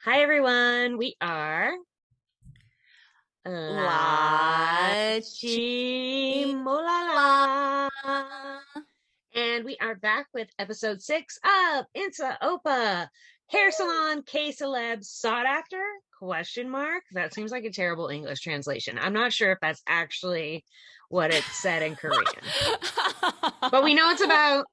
Hi everyone, we are La La Chimolala, and we are back with episode 6 of Inssa Oppa, hair salon K-celebs sought after? Question mark. That seems like a terrible English translation. I'm not sure if that's actually what it said in Korean, but we know it's about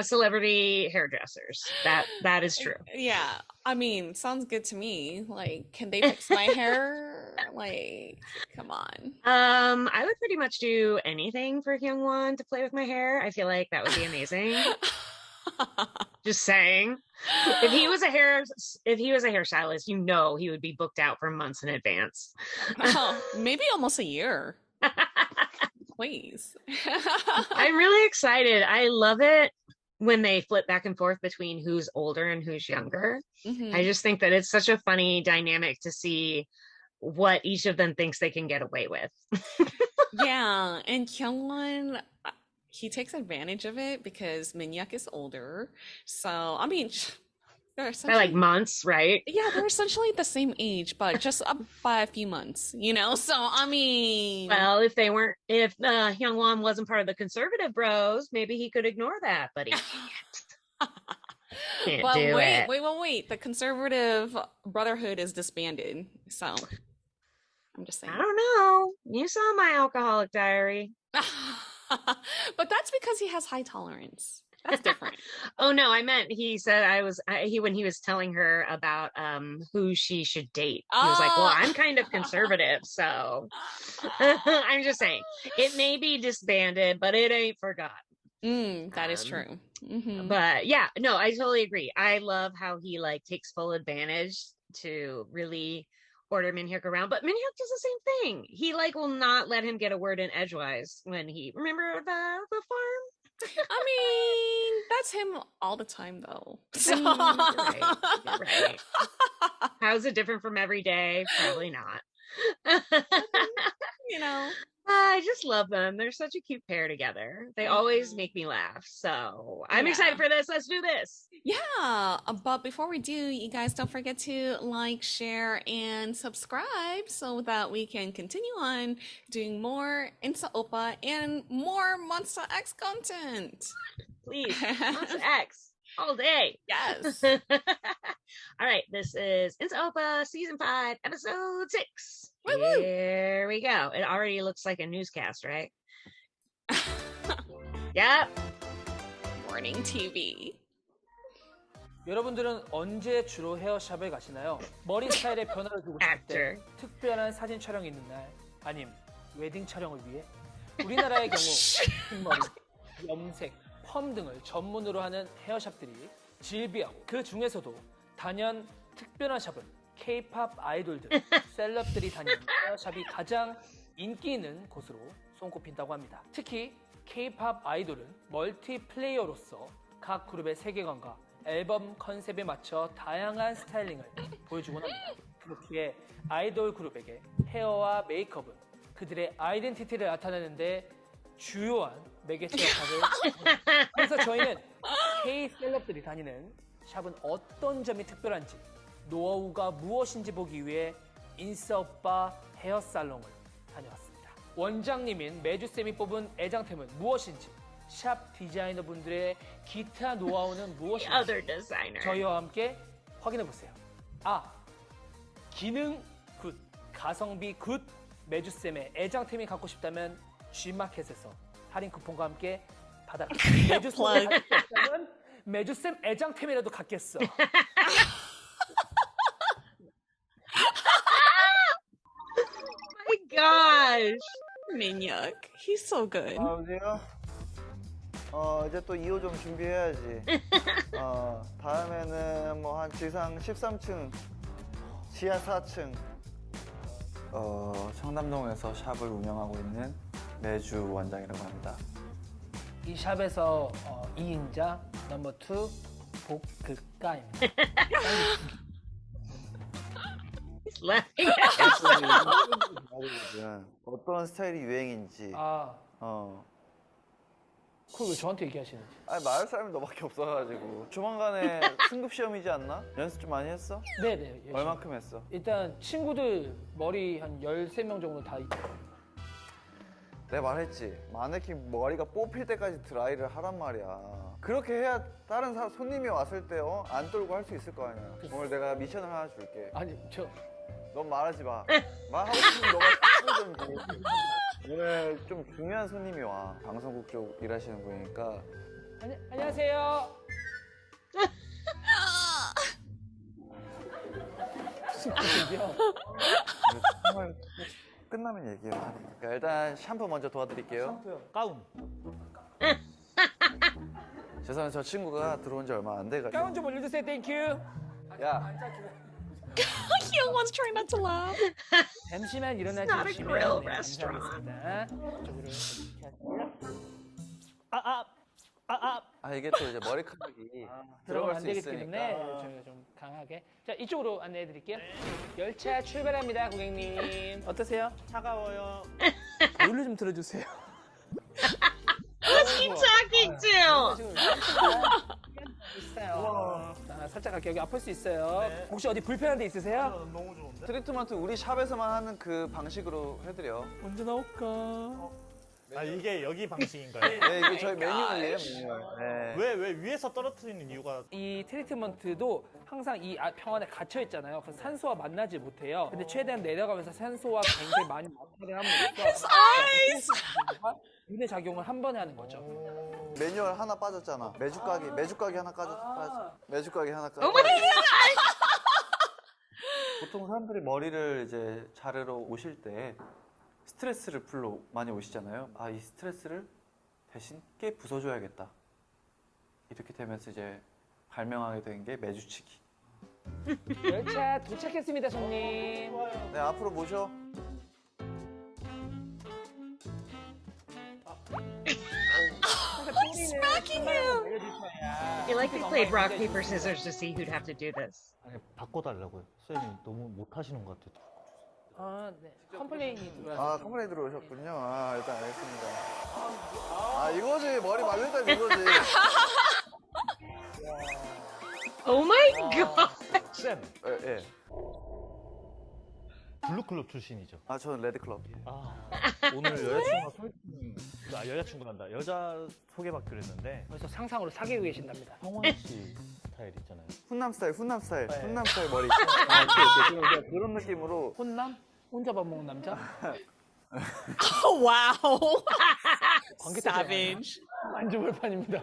celebrity hairdressers. That is true. Yeah, I mean, sounds good to me. Like, can they fix my hair? Like, come on. I would pretty much do anything for Hyungwon to play with my hair. I feel like that would be amazing. Just saying. If he was a hairstylist, you know he would be booked out for months in advance. Oh, maybe almost a year. Please. I'm really excited. I love it when they flip back and forth between who's older and who's younger. I hmm just think that it's such a funny dynamic to see what each of them thinks they can get away with. Yeah, and Kyungwon, he takes advantage of it because Minhyuk is older. So, I mean, they're By like essentially months, right? Yeah, they're essentially the same age, but just up by a few months, you know? So, I mean, Well, if Hyungwon wasn't part of the conservative bros, maybe he could ignore that, but he can't but do it. wait. The conservative brotherhood is disbanded. So, I'm just I saying. don't know. You saw my alcoholic diary. But that's because he has high tolerance. That's different. Oh no, I meant he said he when he was telling her about who she should date. He was like, "Well, Ah. I'm kind of conservative, so I'm just saying it may be disbanded, but it ain't forgotten." That is Um, true. hmm but yeah, no, I totally agree. I love how he like takes full advantage to really order Minhyuk around, but Minhyuk does the same thing. He like will not let him get a word in edgewise when he remember the farm. I mean, that's him all the time, though. I So, mean, you're right. You're right. How's it different from every day? Probably not. you know. I just love them. They're such a cute pair together. They I always know. make me laugh. So I'm excited Yeah. for this. Let's do this. Yeah. But before we do, you guys don't forget to like, share, and subscribe so that we can continue on doing more Insta Oppa and more Monster X content. Please. Monsta X all day. Yes. All right. This is Inssa Oppa season 5, episode 6. Woo woo. Here we go. It already looks like a newscast, right? Yep. Morning TV. 여러분들은 언제 주로 헤어샵을 가시나요? 머리 스타일에 변화를 주고 싶을 때, Actor. 특별한 사진 촬영이 있는 날, 아님 웨딩 촬영을 위해 우리나라의 경우 흰머리, 염색, 펌 등을 전문으로 하는 헤어샵들이 질비하고 그 중에서도 단연 특별한 샵은 K-팝 아이돌들, 셀럽들이 다니는 헤어샵이 가장 인기 있는 곳으로 손꼽힌다고 합니다. 특히 K-팝 아이돌은 멀티플레이어로서 각 그룹의 세계관과 앨범 컨셉에 맞춰 다양한 스타일링을 보여주곤 합니다. 그렇기에 아이돌 그룹에게 헤어와 메이크업은 그들의 아이덴티티를 나타내는데 주요한 매개체 역할을 합니다. 그래서 저희는 K-셀럽들이 다니는 샵은 어떤 점이 특별한지 노하우가 무엇인지 보기 위해 인싸오빠 헤어살롱을 다녀왔습니다. 원장님인 매주쌤이 뽑은 애장템은 무엇인지 샵 디자이너분들의 기타 노하우는 Other 무엇인지 designer. 저희와 함께 확인해보세요. 아, 기능 굿, 가성비 굿, 매주쌤의 애장템이 갖고 싶다면 G마켓에서 할인 쿠폰과 함께 받아라. 매주쌤이 갖고 싶다면 매주쌤 애장템이라도 갖겠어. My gosh. Minhyuk. He's so good. 여보세요? 이제 또 2호 좀 준비해야지. 다음에는 뭐 한 지상 13층, 지하 4층. 청담동에서 샵을 운영하고 있는 매주 원장이라고 합니다. 이 샵에서 2인자 넘버 2 복극가입니다. He's laughing at 어떤 스타일이 유행인지, 그걸 왜 저한테 얘기하시는지. 아니 말할 사람이 너밖에 없어가지고. 조만간에 승급 시험이지 않나? 연습 좀 많이 했어? 네네. 열심히. 얼만큼 했어? 일단 친구들 머리 한 13명 정도 다 내가 말했지. 마네킹 머리가 뽑힐 때까지 드라이를 하란 말이야. 그렇게 해야 다른 손님이 왔을 때 안 떨고 할 수 있을 거 아니야. 오늘 내가 미션을 하나 줄게. 아니 넌 말하지 마. 말하고 싶으면 너가 하든지. 오늘 좀 중요한 손님이 와. 방송국 쪽 일하시는 분이니까. 안녕하세요. 무슨 소리야? 정말 끝나면 얘기를 하니까. 일단 샴푸 먼저 도와드릴게요. 가운. 죄송해요. 저 친구가 들어온 지 얼마 안 돼가지고. 가운 좀 올려주세요. 땡큐. 야. Hyungwon's trying not to laugh. 잠시만 일어나 It's not a 주시면 grill 네, restaurant. 감사하겠습니다. 저기로 이렇게 할게요. 아 이게 또 이제 머리카락이 들어가면 들어갈 안 수 되기 있으니까. 때문에 저희가 좀 강하게. 자, 이쪽으로 안내해 드릴게요. 열차 출발합니다, 고객님. 어떠세요? 차가워요. 노래 좀 들어주세요. What's he talking to? 있어요. 자, 살짝 갈게요. 여기 아플 수 있어요. 네. 혹시 어디 불편한 데 있으세요? 너무 좋은데? 트리트먼트 우리 샵에서만 하는 그 방식으로 해드려. 언제 나올까? 아 이게 여기 방식인가요? 네, 이게 저희 매뉴얼이에요, 매뉴얼. 네. 왜 위에서 떨어뜨리는 이유가 이 트리트먼트도 항상 이 병 안에 갇혀 있잖아요. 그래서 산소와 만나지 못해요. 근데 최대한 내려가면서 산소와 굉장히 많이 마찰을 함으로써 윤회 작용을 한 번에 하는 거죠. 매뉴얼 하나 빠졌잖아. 메주가게 하나 빠졌. 메주가게 하나 빠졌. Oh my god! 보통 사람들이 머리를 이제 자르러 오실 때 스트레스를 풀러 많이 오시잖아요. 아, 이 스트레스를 대신 깨 부숴줘야겠다. 이렇게 되면서 이제 발명하게 된 게 매주치기. 열차 도착했습니다, 손님. 네, 앞으로 모셔. Smacking him. I feel like we played rock, paper, scissors to see who'd have to do this. 아니 바꿔달라고요. 쌤이 너무 못하시는 것 같아요. 아, 네. 컴플레인이 들어왔어요. 아, 컴플레인 들어오셨군요. 아, 일단 알겠습니다. 아, 이거지. 머리 말릴 때 이거지. Oh my god! 쌤 예, 예. 블루클럽 출신이죠. 아, 저는 레드클럽. 아 오늘 여자친구가 소개팅 여자친구란다. 여자 소개받기로 했는데 벌써 상상으로 사귀고 계신답니다. 형원 씨 스타일 있잖아요. 훈남 스타일, 훈남 스타일, 네. 훈남 스타일 머리. 아, 오케이. 그런 느낌으로. 혼남? 혼자 밥 먹는 남자? Oh, wow. Savage. 만주벌판입니다.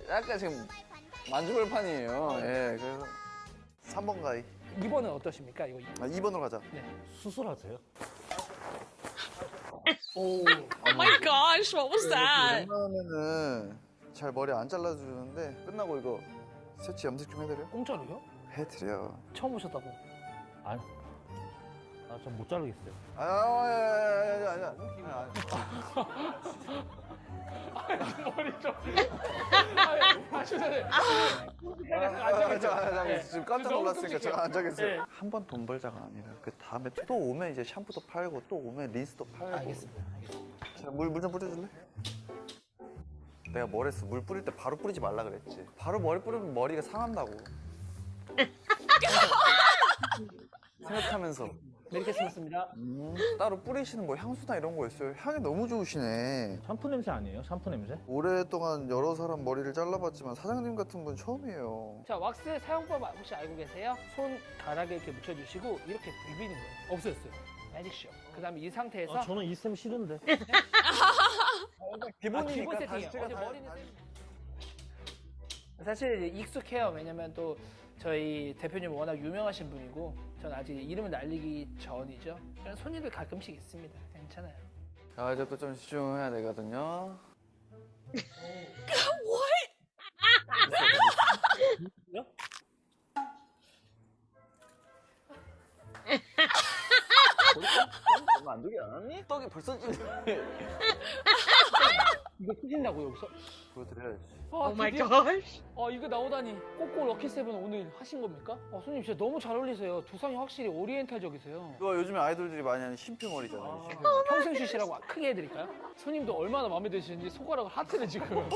약간 지금 만주벌판이에요. 예, 그래서 3번 가이. 2번은 어떠십니까? 이거 아, 2번으로 가자. 수술하세요? 오. Oh my gosh, what was that? 웬만하면은 잘 머리 안 잘라주는데 끝나고 이거 세치 염색 좀 해드려? 공짜로요? 해드려. 처음 오셨다고. 아니 전 못 자르겠어요. 아니야. 머리 좀. 죄송해요. 지금 깜짝 놀랐으니까 제가 안 네. 자겠어요. 한 번 돈 벌자가 아니라 그 다음에 또 오면 이제 샴푸도 팔고 또 오면 린스도 팔고. 알겠습니다. 자, 물 좀 뿌려줄래? 내가 뭘 했어? 물 뿌릴 때 바로 뿌리지 말라 그랬지. 바로 머리 뿌리면 머리가 상한다고. 생각하면서. 메리 크리스마스입니다. 따로 뿌리시는 뭐 향수나 이런 거 있어요? 향이 너무 좋으시네. 샴푸 냄새 아니에요? 샴푸 냄새? 오랫동안 여러 사람 머리를 잘라봤지만 사장님 같은 분 처음이에요. 자, 왁스 사용법 혹시 알고 계세요? 손가락에 이렇게 묻혀주시고 이렇게 비비는 거예요. 없어졌어요. 매직쇼. 그 다음에 이 상태에서 저는 이 쌤 싫은데. 기본 기본이니까 세팅이에요. 다시 제가 어제 다 머리는 사실 이제 익숙해요. 왜냐면 또 저희 대표님 워낙 유명하신 분이고 전 아직 이름을 날리기 전이죠. 그런 손님들 가끔씩 있습니다. 괜찮아요. 자, 이제 또 좀 집중해야 되거든요. 얼마 안 되게 안 왔니? 떡이 벌써 찌네. 이거 터진다고 여기서? 보여드려야지. 아, Oh my 드디어? gosh. 이거 나오다니. 꼬꼬 럭키세븐 오늘 하신 겁니까? 손님 진짜 너무 잘 어울리세요. 두상이 확실히 오리엔탈적이세요. 이거 요즘에 아이돌들이 많이 하는 심표머리잖아요. 평생 슛이라고 크게 해드릴까요? 손님도 얼마나 마음에 드시는지 손가락을 하트를 지금.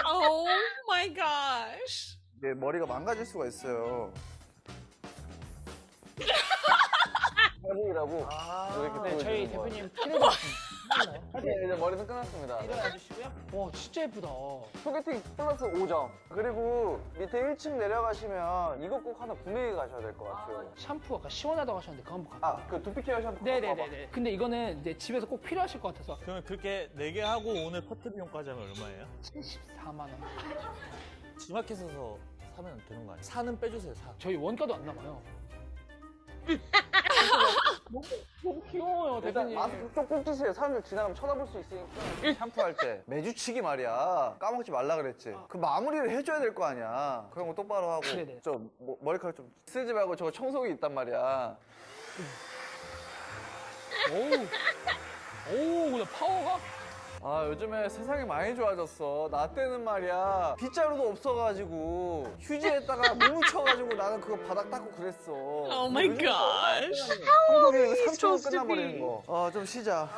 Oh my gosh. 이게 머리가 망가질 수가 있어요. 머리라고 이렇게 네, 저희 보여주는 거예요. 대표님 필요도 네, 이제 머리는 끝났습니다. 일어나 주시고요. 와, 진짜 예쁘다. 소개팅 플러스 5점. 그리고 밑에 1층 내려가시면 이거 꼭 하나 구매해 가셔야 될 것 같아요. 샴푸 아까 시원하다고 하셨는데 그거 한번 갖고. 그 두피 케어 샴푸. 네네네네. 근데 이거는 이제 집에서 꼭 필요하실 것 같아서. 그러면 그렇게 4개 하고 오늘 퍼트 비용까지 하면 얼마예요? 74만 원. G마켓에서 사면 되는 거 아니에요? 사는 빼주세요, 사. 저희 원가도 안 남아요. 너무 귀여워요, 대표님. 마스크 쪽꼭 끼세요. 사람들 지나가면 쳐다볼 수 있으니까. 샴푸할 때 매주치기 말이야. 까먹지 말라 그랬지. 그 마무리를 해줘야 될 거 아니야. 그런 거 똑바로 하고. 네네. 좀 머리카락 좀 쓰지 말고 저거 청소기 있단 말이야. 오우, 그냥 파워가? 요즘에 세상이 많이 좋아졌어. 나 때는 말이야 빗자루도 없어가지고 휴지에다가 물 묻혀가지고 나는 그거 바닥 닦고 그랬어. Oh my gosh. 청소기는 3초 supposed to 끝나버리는 be? 거. 좀 쉬자.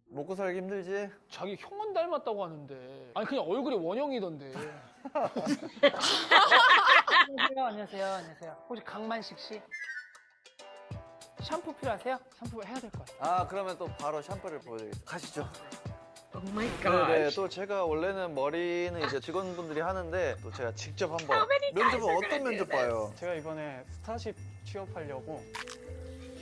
먹고 살기 힘들지? 자기 형원 닮았다고 하는데. 아니, 그냥 얼굴이 원형이던데. 안녕하세요. 혹시 강만식 씨? 샴푸 필요하세요? 샴푸 해야 될 것 같아요. 그러면 또 바로 샴푸를 보여드리겠습니다. 가시죠. Oh my 네, gosh. 또 제가 원래는 머리는 이제 직원분들이 하는데 또 제가 직접 한번 many guys 면접은 are 어떤 gonna do 면접 봐요? 제가 이번에 스타쉽 취업하려고.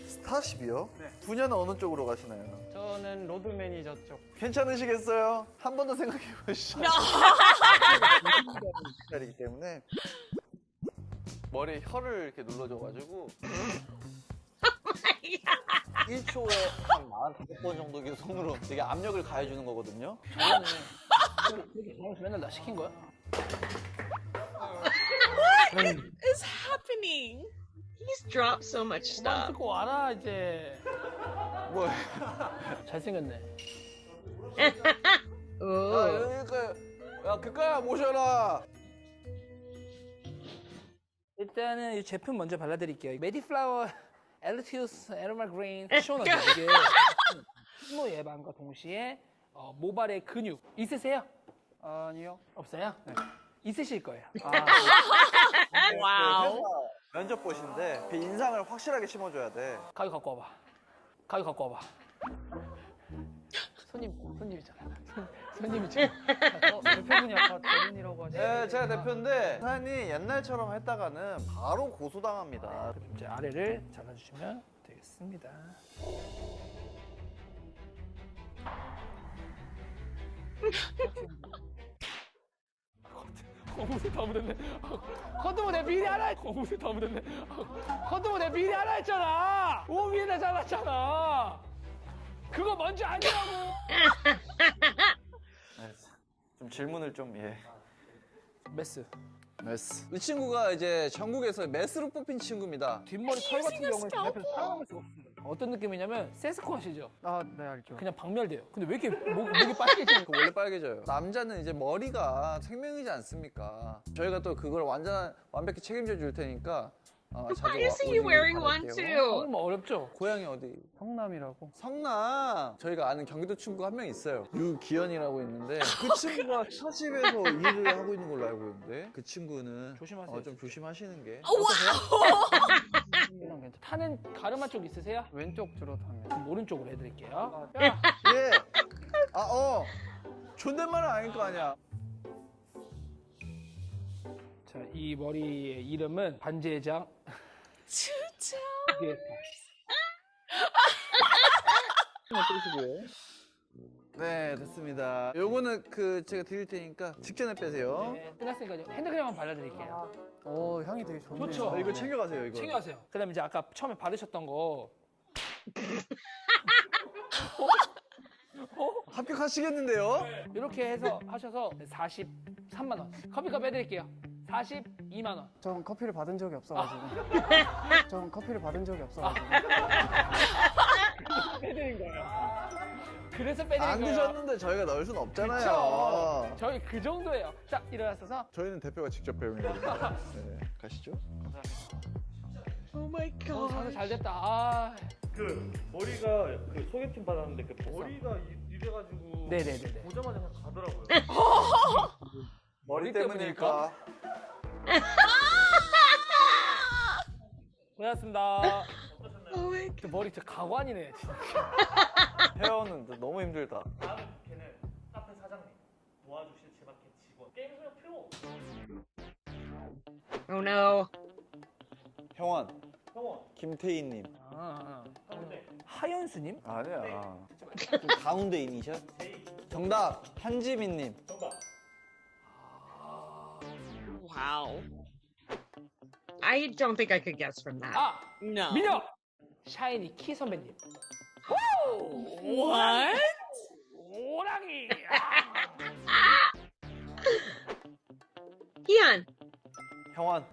스타쉽이요? 네. 분야는 어느 쪽으로 가시나요? 저는 로드 매니저 쪽. 괜찮으시겠어요? 한 번 더 생각해 보시죠. 자리이기 때문에 머리에 혀를 이렇게 눌러줘가지고 1초에 한 45번 정도 이렇게 손으로 되게 압력을 가해주는 거거든요. 그렇게 정해서 맨날 나 시킨 거야? What is happening? He's dropped so much 그만 stuff. 듣고 와라, 이제. 뭐? 잘생겼네. Ooh. 야, 그까야 모셔라. 일단은 이 제품 먼저 발라드릴게요. 메디플라워 엘리티우스 에로마 그린 시원하죠. 이게 흰모 예방과 동시에 모발의 근육 있으세요? 아니요. 없어요? 네. 있으실 거예요. Wow. 면접 보신데 그 인상을 확실하게 심어줘야 돼. 가위 갖고 와봐. 손님이잖아. 손님이잖아. 대표분이 아까 대리이라고 하셨는데. 네, 제가 대표인데 사장이 옛날처럼 했다가는 바로 고소당합니다. 이제 아래를 잘라주시면 되겠습니다. 거무새 다 묻었네. 컨도모 내 미리 하라 했. 거무새 다 묻었네. 컨도모 내 미리 하라 했잖아. 옷 위에다 잘랐잖아. 그거 먼저 아니라고. 네, 좀 질문을 좀 메스. 메스. 이 친구가 이제 전국에서 메스로 뽑힌 친구입니다. 뒷머리 털 같은 경우는 제 옆에서 사용할 수가 없습니다. 어떤 느낌이냐면 세스코 아시죠? 네, 알죠. 그냥 박멸돼요. 근데 왜 이렇게 목이 빨개지는 원래 빨개져요. 남자는 이제 머리가 생명이지 않습니까? 저희가 또 그걸 완벽히 책임져 줄 테니까 자주 I see you 오시길 wearing one 바랄게요. too. 뭐 어렵죠? 고향이 어디? 성남이라고. 성남. 저희가 아는 경기도 친구가 한 명 있어요. 유기현이라고 있는데 그 친구가 사십에서 일을 하고 있는 걸로 알고 있는데 그 친구는 조심하세요. 좀 조심하시는 게. 타는 가르마 쪽 있으세요? 왼쪽 주로 타면. 그럼 오른쪽으로 해드릴게요. 예. 존댓말은 아닐 거 아니야. 자, 이 머리의 이름은 반제장. 진짜. 네, 됐습니다. 요거는 제가 드릴 테니까 직전에 빼세요. 네, 끝났으니까 핸드크림만 발라드릴게요. 향이 되게 좋네요. 좋죠? 이거 챙겨가세요, 이거. 챙겨가세요. 그다음에 이제 아까 처음에 바르셨던 거. 합격하시겠는데요? 이렇게 해서 하셔서 43만 원. 커피값 해드릴게요. 42만 원. 전 커피를 받은 적이 없어가지고. 빼드린 거예요. 그래서 빼드린 안 거예요. 드셨는데 저희가 넣을 순 없잖아요. 그쵸? 저희 그 정도예요. 자, 일어나서서. 저희는 대표가 직접 배우니까. 네, 가시죠. Oh my 장사 잘 됐다. 아. 그 머리가 그 소개팅 받았는데 그 머리가 이래가지고 네네네네. 보자마자 그냥 가더라고요. 머리 때문일까? 때문일까? 고맙습니다. 그 머리 진짜 가관이네. 진짜. 헤어는 너무 힘들다. 다음 걔는 카페 사장님 도와주실 제밖에 직원 게임 그냥 필요 없어. Oh no. 형원, 형원 김태희님. 가운데 하연수님? 아니야. 좀 가운데 이니셜? 정답 한지민님. 정답. Wow. I don't think I could guess from that. 아, No. 민혁! 샤이니 키 선배님. What? 오랑이! Hyun. 형원.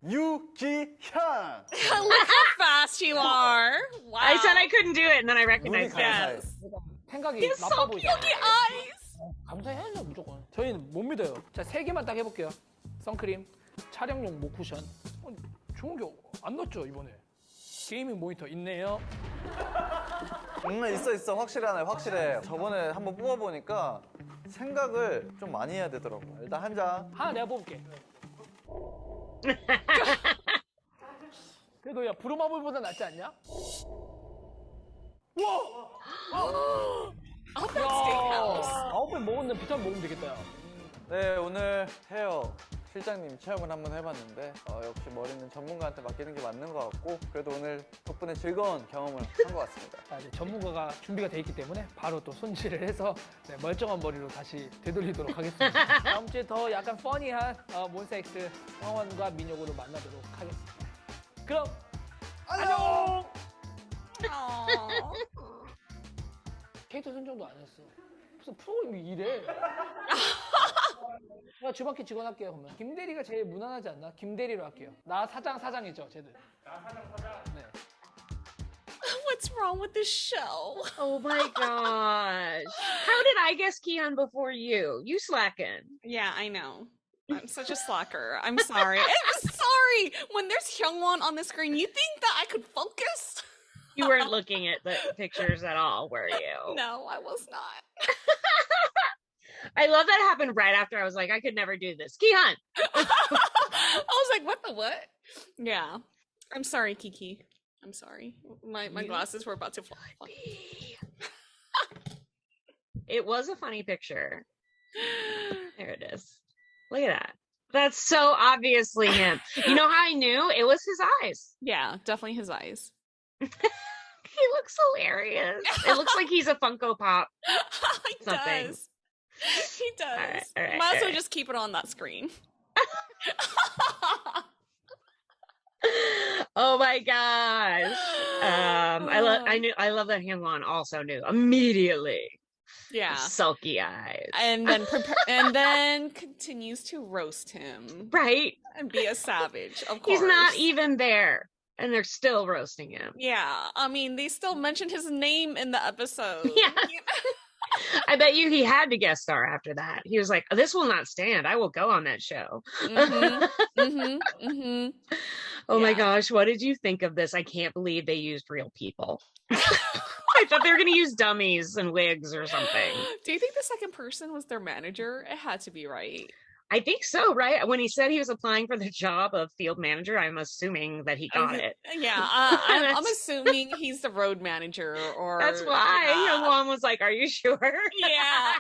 유기현. Look how fast you are. Wow. I said I couldn't do it, and then I recognized 눈이 it. 감사해. Yes. 생각이 He's 나빠 so 보이잖아. milky eyes. 감사해야죠, 무조건. 저희는 못 믿어요. 자, 3개만 딱 해볼게요. 선크림, 촬영용 목 쿠션. 좋은 게 안 넣었죠, 이번에. 게이밍 모니터 있네요. 있어. 확실하네, 확실해. 저번에 한번 뽑아보니까 생각을 좀 많이 해야 되더라고. 일단 한 장. 하나 내가 뽑을게. 그래도 야, 부루마블보다 낫지 않냐? 우와! Outback Steakhouse. 9번 먹었는데 비타민 먹으면 되겠다, 야. 네, 오늘 헤어 실장님 체험을 한번 해봤는데 역시 머리는 전문가한테 맡기는 게 맞는 것 같고 그래도 오늘 덕분에 즐거운 경험을 한 것 같습니다. 자, 이제 전문가가 준비가 돼 있기 때문에 바로 또 손질을 해서 네, 멀쩡한 머리로 다시 되돌리도록 하겠습니다. 다음 주에 더 약간 퍼니한 몬스타엑스 황원과 민혁으로 만나도록 하겠습니다. 그럼 안녕! Aw. 캐릭터 선정도 안 했어. 무슨 프로그램이 이래? 제가 주방키 직원 할게요, 그러면. 김대리가 제일 무난하지 않나? 김대리로 할게요. 나 사장이죠, 쟤들. 나 사장. 네. What's wrong with this show? Oh my gosh. How did I guess Kihyun before you? You slacking. Yeah, I know. I'm such a slacker. I'm sorry. I'm sorry. When there's Hyungwon on the screen, you think that I could focus? You weren't looking at the pictures at all, were you? No, I was not. I love that it happened right after I was like, I could never do this. Kihyun! I was like, what the what? Yeah. I'm sorry, Kiki. I'm sorry. My glasses were about to fall. It was a funny picture. There it is. Look at that. That's so obviously him. You know how I knew? It was his eyes. Yeah, definitely his eyes. He looks hilarious. It looks like he's a Funko Pop. He Something. does. He does. All right, Might as all well right. just keep it on that screen. Oh my gosh. I love that Hyungwon also knew immediately. Yeah. Sulky eyes. And then continues to roast him Right? and be a savage, of course. He's not even there. And they're still roasting him. Yeah. I mean, they still mentioned his name in the episode. Yeah. I bet you he had to guest star after that. He was like, this will not stand. I will go on that show. Oh my Yeah. gosh, what did you think of this? I can't believe they used real people. I thought they were going to use dummies and wigs or something. Do you think the second person was their manager? It had to be, right? I think so, right? When he said he was applying for the job of field manager, I'm assuming that he got it. Yeah, I'm assuming he's the road manager, or That's why Hyungwon was like, "Are you sure?" Yeah,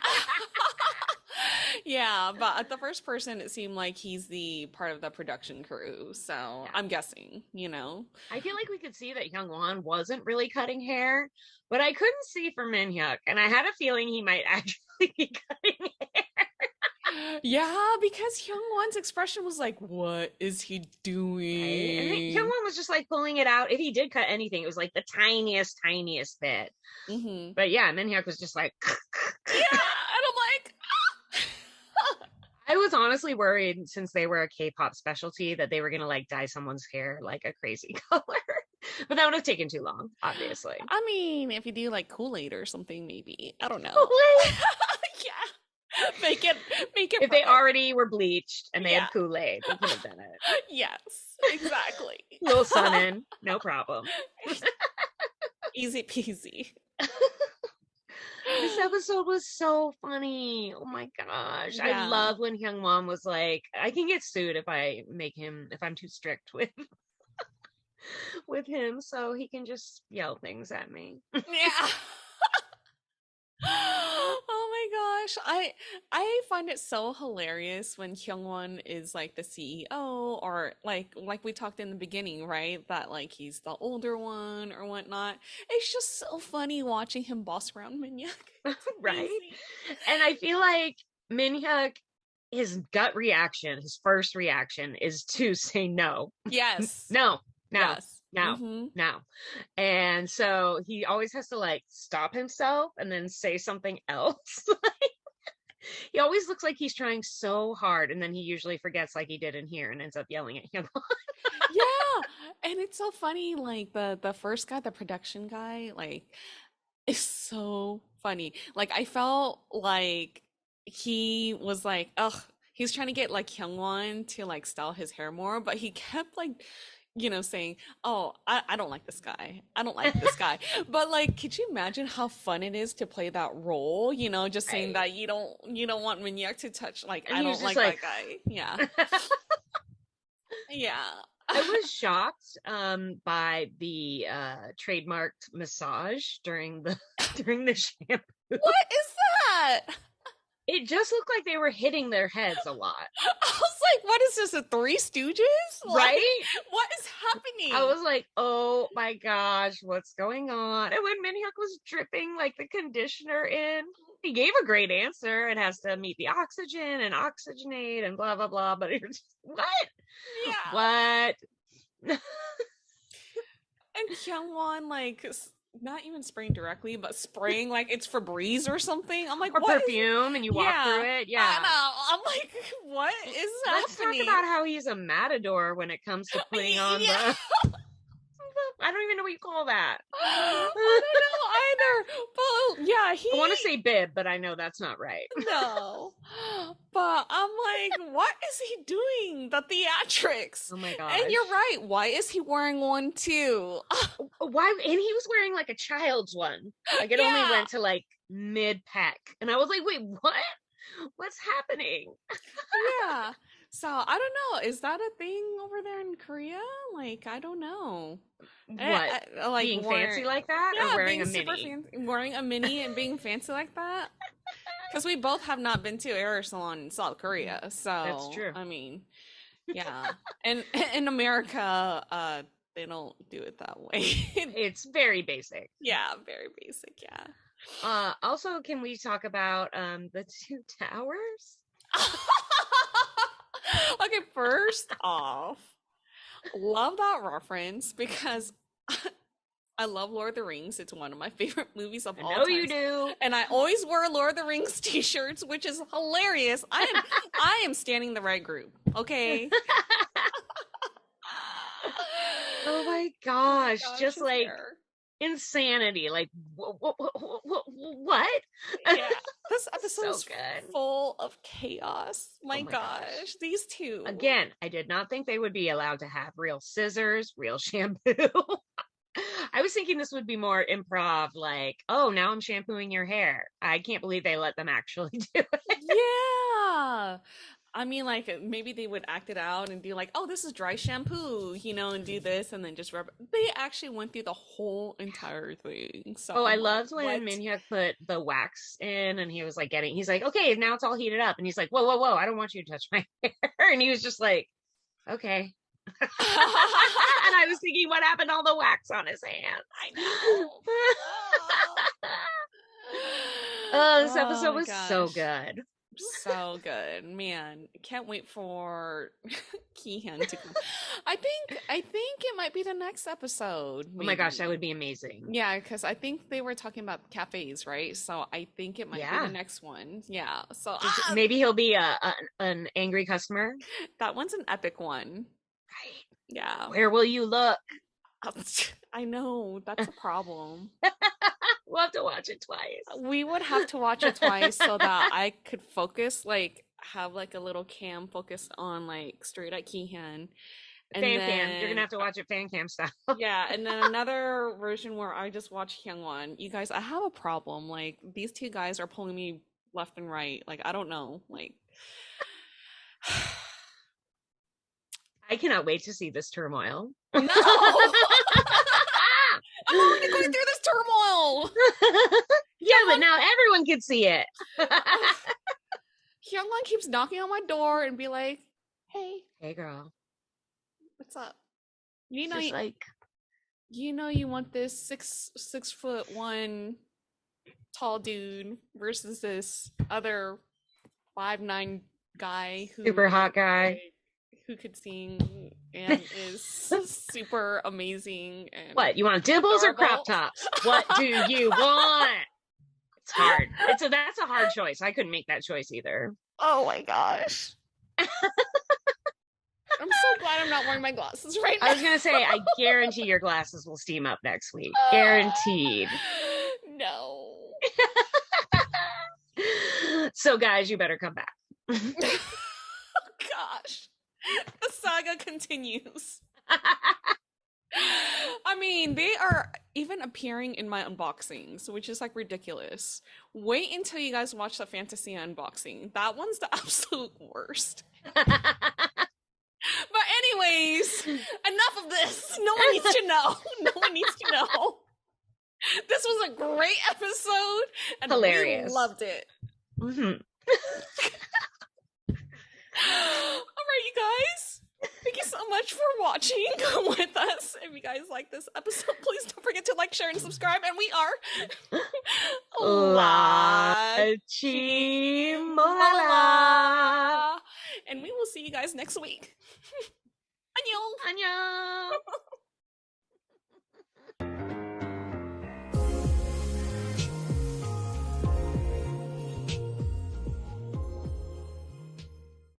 yeah. But at the first person, it seemed like he's the part of the production crew. So I'm guessing, you know. I feel like we could see that Hyungwon wasn't really cutting hair, but I couldn't see for Minhyuk, and I had a feeling he might actually be cutting hair. Yeah, because Hyungwon's expression was like, "What is he doing?" I think Hyungwon was just like pulling it out. If he did cut anything, it was like the tiniest bit. Mm-hmm. But yeah, Minhyuk was just like, Yeah, and I'm like, I was honestly worried since they were a K-pop specialty that they were gonna like dye someone's hair like a crazy color. But that would have taken too long, obviously. I mean, if you do like Kool-Aid or something, maybe. I don't know. Kool-Aid? Yeah. Make it If they perfect. already were bleached and they Yeah. had Kool-Aid, they could have done it. Yes, exactly. Little sun in, no problem. Easy peasy. This episode was so funny. Oh my gosh. I Yeah. love when Hyungwon was like, I can get sued if I'm too strict with with him, so he can just yell things at me. Yeah. Oh my gosh. I find it so hilarious when Hyungwon is like the CEO, or like we talked in the beginning, right? That like he's the older one or whatnot. It's just so funny watching him boss around Minhyuk. It's Right? amazing. And I feel like Minhyuk, his gut reaction, his first reaction is to say no. Yes. No. Yes. No. Mhm. No. And so he always has to like stop himself and then say something else. He always looks like he's trying so hard, and then he usually forgets like he did in here and ends up yelling at him. Yeah. And it's so funny, like the first guy, the production guy, like is so funny. Like I felt like he was like, ugh, he's trying to get like Hyungwon to like style his hair more, but he kept like, saying, "Oh, I don't like this guy. I don't like this guy." But like, could you imagine how fun it is to play that role? Just saying Right. that you don't want Minhyuk to touch. Like, And I he was don't just like that guy. Yeah, yeah. I was shocked by the trademarked massage during the shampoo. What is that? It just looked like they were hitting their heads a lot. I was like, what is this, a Three Stooges? Like, Right? what is happening? I was like, oh my gosh, what's going on? And when Minhyuk was dripping like the conditioner in, he gave a great answer. It has to meet the oxygen and oxygenate and blah blah blah. But it's what? Yeah. What? And Hyungwon, like, not even spraying directly, but spraying like it's Febreze or something. I'm like, Or what is- perfume, and you walk through it. Yeah. I know. I'm like, what is Let's happening? talk about how he's a matador when it comes to putting on Yeah. I don't even know what you call that. I don't know either. But yeah, I want to say bib, but I know that's not right. no. But I'm like, what is he doing? The theatrics. Oh my gosh. And you're right. Why is he wearing one too? Why? And he was wearing like a child's one. Like it only Yeah. went to like mid pec, and I was like, wait, what? What's happening? Yeah. So I don't know. Is that a thing over there in Korea? Like, I don't know. What? Like Being fancy like that, yeah, or wearing a being super mini? fancy, wearing a mini and being fancy like that? Because we both have not been to a hair salon in South Korea, so That's true. I mean, yeah, and in America, they don't do it that way. It's very basic. Yeah, very basic. Yeah. Also, can we talk about the two towers? Okay, first off, love that reference because I love Lord of the Rings. It's one of my favorite movies of all I know time. you do. And I always wear Lord of the Rings t-shirts, which is hilarious. I am standing the right group. Okay. Oh my gosh, just his like hair. insanity. Like what? Yeah. This So episode is good. full of chaos. My, my gosh. gosh. These two. Again, I did not think they would be allowed to have real scissors, real shampoo. I was thinking this would be more improv, like, oh, now I'm shampooing your hair. I can't believe they let them actually do it. Yeah. I mean, like, maybe they would act it out and do like, oh, this is dry shampoo, and do this and then just rub it. They actually went through the whole entire thing. So Oh, I I'm like, loved when what? Minhyuk put the wax in and he was like he's like, okay, now it's all heated up. And he's like, whoa, I don't want you to touch my hair. And he was just like, okay. And I was thinking, what happened to all the wax on his hand? I know. Oh, this episode Oh, was so gosh. good. So good, man. Can't wait for Kihyun to come. I think it might be the next episode. Oh my gosh, that maybe. would be amazing. Yeah, because I think they were talking about cafes, right? So I think it might be Yeah. the next one. Yeah. So Maybe he'll be an angry customer. that one's an epic one. Right. Yeah. Where will you look? I know, that's a problem. We'll have to watch it twice. We would have to watch it twice so that I could focus, like, have like a little cam focused on like straight at Kihyun. And Fan cam. You're then, gonna have to watch it fan cam style. yeah, and then another version where I just watch Hyungwon. You guys, I have a problem. Like, these two guys are pulling me left and right. Like, I don't know. Like, I cannot wait to see this turmoil. no! I'm already going through this turmoil! Yeah, but now everyone can see it. Hyungwon keeps knocking on my door and be like, hey, Hey, girl. what's up? You know, Just like you want this 6'1" tall dude versus this other 5'9" guy who super hot guy. who could sing and is super amazing. And What, you want dimples or adorable. crop tops? What do you want? It's hard. That's a hard choice. I couldn't make that choice either. Oh my gosh. I'm so glad I'm not wearing my glasses right now. I was gonna say, I guarantee your glasses will steam up next week. Guaranteed. No. So guys, you better come back. Oh gosh. The saga continues. I mean, they are even appearing in my unboxings, which is like ridiculous. Wait until you guys watch the Fantasia unboxing. That one's the absolute worst. But anyways, enough of this. No one needs to know. No one needs to know. This was a great episode and Hilarious. we loved it. Mhm. All right, you guys. Thank you so much for watching with us. If you guys like this episode, please don't forget to like, share, and subscribe. And we are Lachimola. And we will see you guys next week. Annyeong! Annyeong.